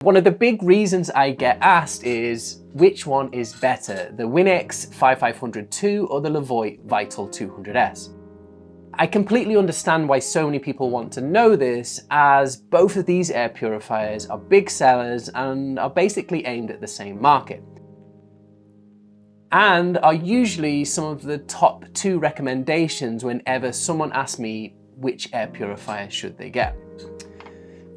One of the big reasons I get asked is, which one is better, the Winix 5500-2 or the Levoit Vital 200S? I completely understand why so many people want to know this, as both of these air purifiers are big sellers and are basically aimed at the same market, and are usually some of the top 2 recommendations whenever someone asks me which air purifier should they get.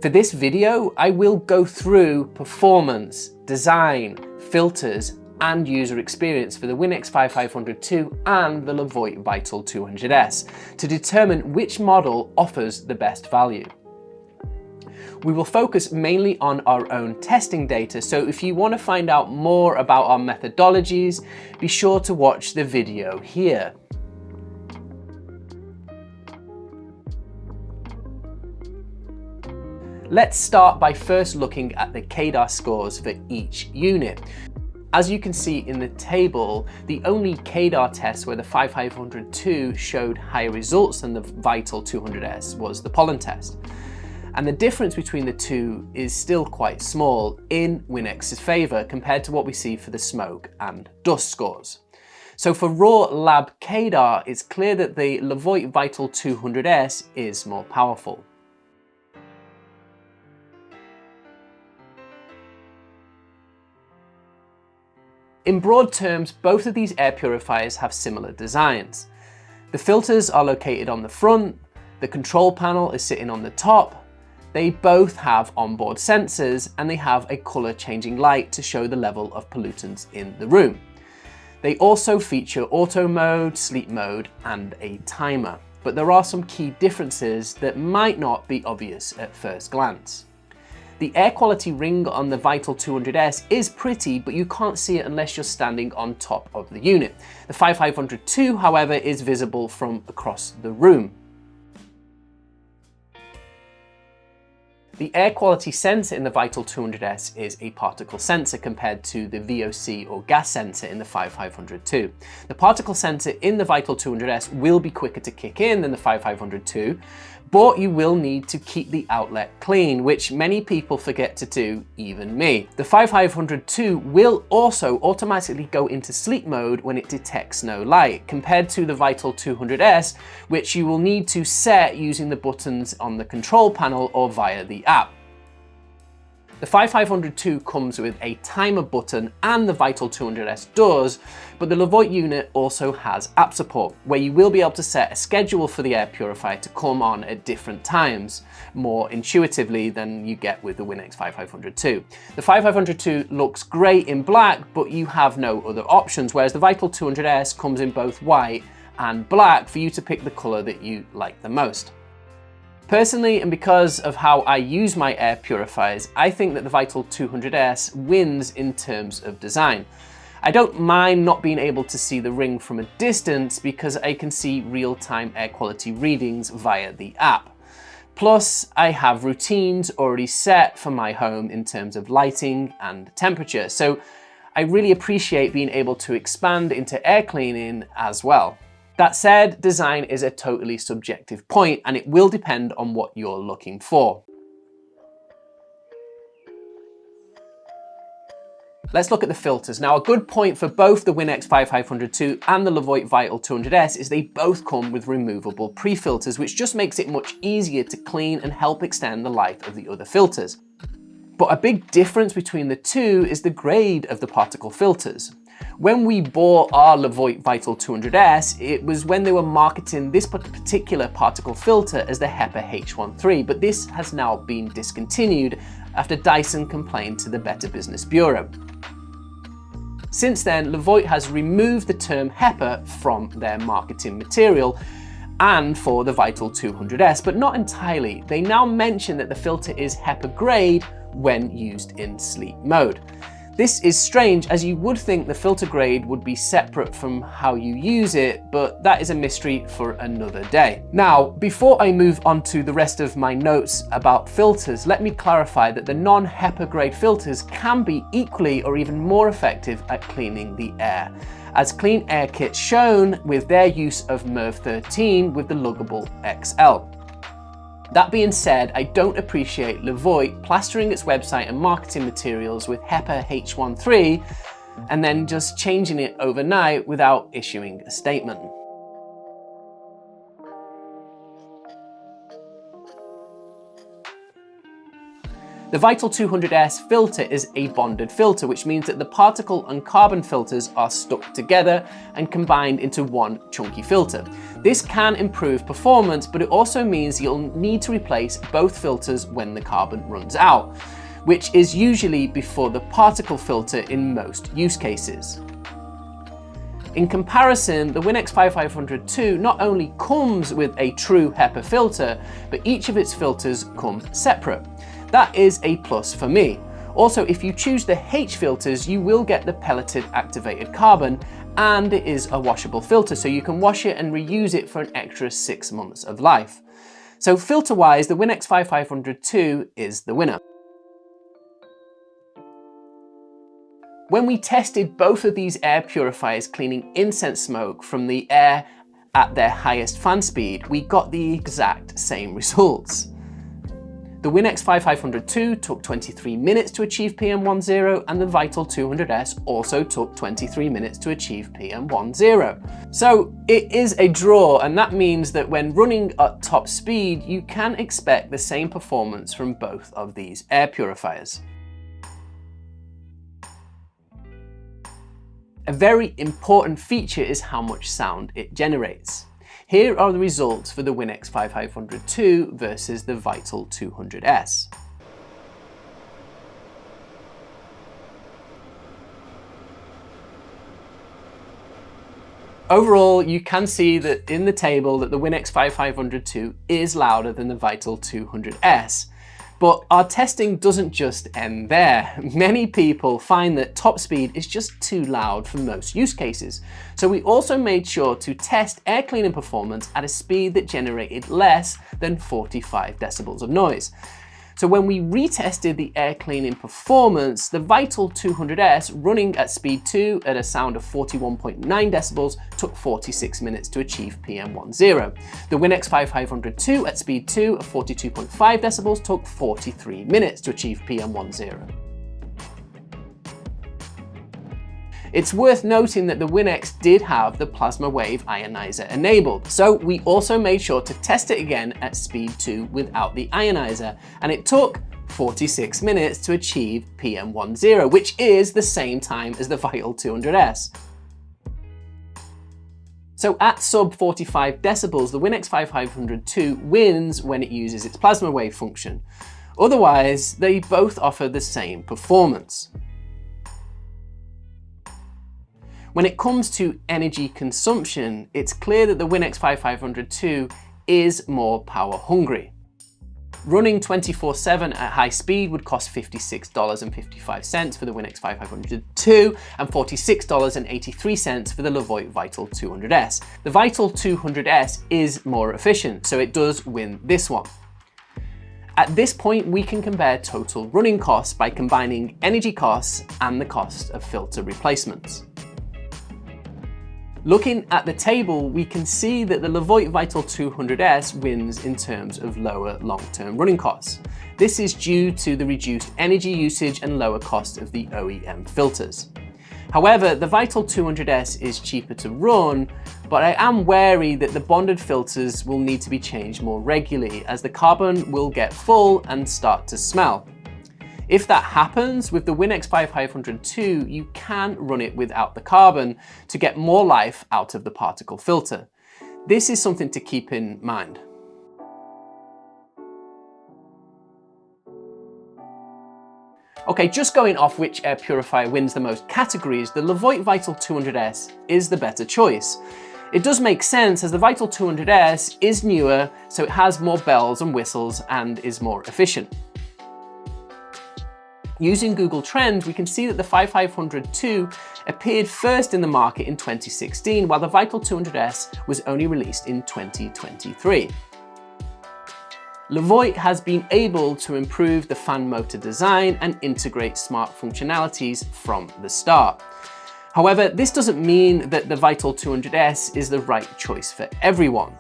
For this video, I will go through performance, design, filters, and user experience for the Winix 5500-2 and the Levoit Vital 200S to determine which model offers the best value. We will focus mainly on our own testing data, so if you want to find out more about our methodologies, be sure to watch the video here. Let's start by first looking at the CADR scores for each unit. As you can see in the table, the only CADR test where the 5500-2 showed higher results than the Vital 200S was the pollen test. And the difference between the two is still quite small in Winix's favour compared to what we see for the smoke and dust scores. So for raw lab CADR, it's clear that the Levoit Vital 200S is more powerful. In broad terms, both of these air purifiers have similar designs. The filters are located on the front, the control panel is sitting on the top, they both have onboard sensors, and they have a colour changing light to show the level of pollutants in the room. They also feature auto mode, sleep mode, and a timer, but there are some key differences that might not be obvious at first glance. The air quality ring on the Vital 200S is pretty, but you can't see it unless you're standing on top of the unit. The 5500-2, however, is visible from across the room. The air quality sensor in the Vital 200S is a particle sensor compared to the VOC or gas sensor in the 5500-2. The particle sensor in the Vital 200S will be quicker to kick in than the 5500-2, but you will need to keep the outlet clean, which many people forget to do, even me. The 5500-2 will also automatically go into sleep mode when it detects no light, compared to the Vital 200S, which you will need to set using the buttons on the control panel or via the app. The 5500-2 comes with a timer button, and the Vital 200S does, but the Levoit unit also has app support, where you will be able to set a schedule for the air purifier to come on at different times, more intuitively than you get with the Winix 5500-2. The 5500-2 looks great in black, but you have no other options, whereas the Vital 200S comes in both white and black for you to pick the colour that you like the most. Personally, and because of how I use my air purifiers, I think that the Vital 200S wins in terms of design. I don't mind not being able to see the ring from a distance because I can see real-time air quality readings via the app. Plus, I have routines already set for my home in terms of lighting and temperature, so I really appreciate being able to expand into air cleaning as well. That said, design is a totally subjective point, and it will depend on what you're looking for. Let's look at the filters. Now, a good point for both the Winix 5500-2 and the Levoit Vital 200S is they both come with removable pre-filters, which just makes it much easier to clean and help extend the life of the other filters. But a big difference between the two is the grade of the particle filters. When we bought our Levoit Vital 200S, it was when they were marketing this particular particle filter as the HEPA H13, but this has now been discontinued after Dyson complained to the Better Business Bureau. Since then, Levoit has removed the term HEPA from their marketing material and for the Vital 200S, but not entirely. They now mention that the filter is HEPA grade when used in sleep mode. This is strange, as you would think the filter grade would be separate from how you use it, but that is a mystery for another day. Now, before I move on to the rest of my notes about filters, let me clarify that the non-HEPA grade filters can be equally or even more effective at cleaning the air, as clean air kits shown with their use of MERV 13 with the luggable XL. That being said, I don't appreciate Levoit plastering its website and marketing materials with HEPA H13 and then just changing it overnight without issuing a statement. The Vital 200S filter is a bonded filter, which means that the particle and carbon filters are stuck together and combined into one chunky filter. This can improve performance, but it also means you'll need to replace both filters when the carbon runs out, which is usually before the particle filter in most use cases. In comparison, the Winix 5500-2 not only comes with a true HEPA filter, but each of its filters come separate. That is a plus for me. Also, if you choose the H filters, you will get the pelleted activated carbon, and it is a washable filter, so you can wash it and reuse it for an extra 6 months of life. So filter-wise, the Winix 5500-2 is the winner. When we tested both of these air purifiers cleaning incense smoke from the air at their highest fan speed, we got the exact same results. The Winix 5500-2 took 23 minutes to achieve PM10, and the Vital 200S also took 23 minutes to achieve PM10. So it is a draw, and that means that when running at top speed, you can expect the same performance from both of these air purifiers. A very important feature is how much sound it generates. Here are the results for the Winix 5500-2 versus the Vital 200S. Overall, you can see that in the table that the Winix 5500-2 is louder than the Vital 200S. But our testing doesn't just end there. Many people find that top speed is just too loud for most use cases. So we also made sure to test air cleaning performance at a speed that generated less than 45 decibels of noise. So when we retested the air cleaning performance, the Vital 200S running at speed 2 at a sound of 41.9 decibels took 46 minutes to achieve PM10. The Winix 5500-2 at speed 2 of 42.5 decibels took 43 minutes to achieve PM10. It's worth noting that the Winix did have the plasma wave ionizer enabled, so we also made sure to test it again at speed 2 without the ionizer, and it took 46 minutes to achieve PM10, which is the same time as the Vital 200S. So at sub 45 decibels, the Winix 5500-2 wins when it uses its plasma wave function. Otherwise, they both offer the same performance. When it comes to energy consumption, it's clear that the Winix 5500-2 is more power hungry. Running 24/7 at high speed would cost $56.55 for the Winix 5500-2 and $46.83 for the Levoit Vital 200S. The Vital 200S is more efficient, so it does win this one. At this point, we can compare total running costs by combining energy costs and the cost of filter replacements. Looking at the table, we can see that the Levoit Vital 200S wins in terms of lower long-term running costs. This is due to the reduced energy usage and lower cost of the OEM filters. However, the Vital 200S is cheaper to run, but I am wary that the bonded filters will need to be changed more regularly as the carbon will get full and start to smell. If that happens with the Winix 5500-2, you can run it without the carbon to get more life out of the particle filter. This is something to keep in mind. Okay, just going off which air purifier wins the most categories, the Levoit Vital 200S is the better choice. It does make sense as the Vital 200S is newer, so it has more bells and whistles and is more efficient. Using Google Trends, we can see that the 5500-2 appeared first in the market in 2016, while the Vital 200S was only released in 2023. Levoit has been able to improve the fan motor design and integrate smart functionalities from the start. However, this doesn't mean that the Vital 200S is the right choice for everyone.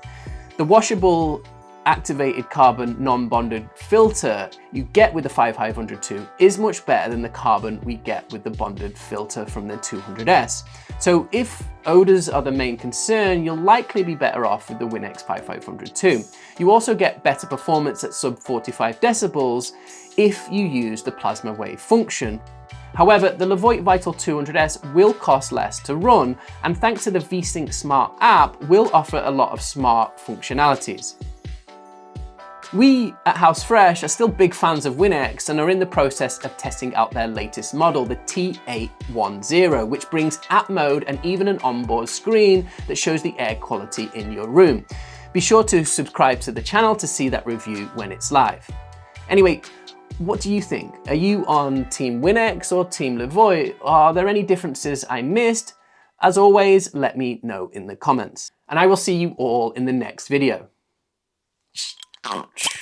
The washable activated carbon non-bonded filter you get with the 5502 is much better than the carbon we get with the bonded filter from the 200S. So if odors are the main concern, you'll likely be better off with the Winix 5502. You also get better performance at sub 45 decibels if you use the plasma wave function. However, the Levoit Vital 200S will cost less to run, and thanks to the VSync Smart app, will offer a lot of smart functionalities. We at House Fresh are still big fans of Winix and are in the process of testing out their latest model, the T810, which brings app mode and even an onboard screen that shows the air quality in your room. Be sure to subscribe to the channel to see that review when it's live. Anyway, what do you think? Are you on Team Winix or Team Levoit? Are there any differences I missed? As always, let me know in the comments. And I will see you all in the next video. Ouch.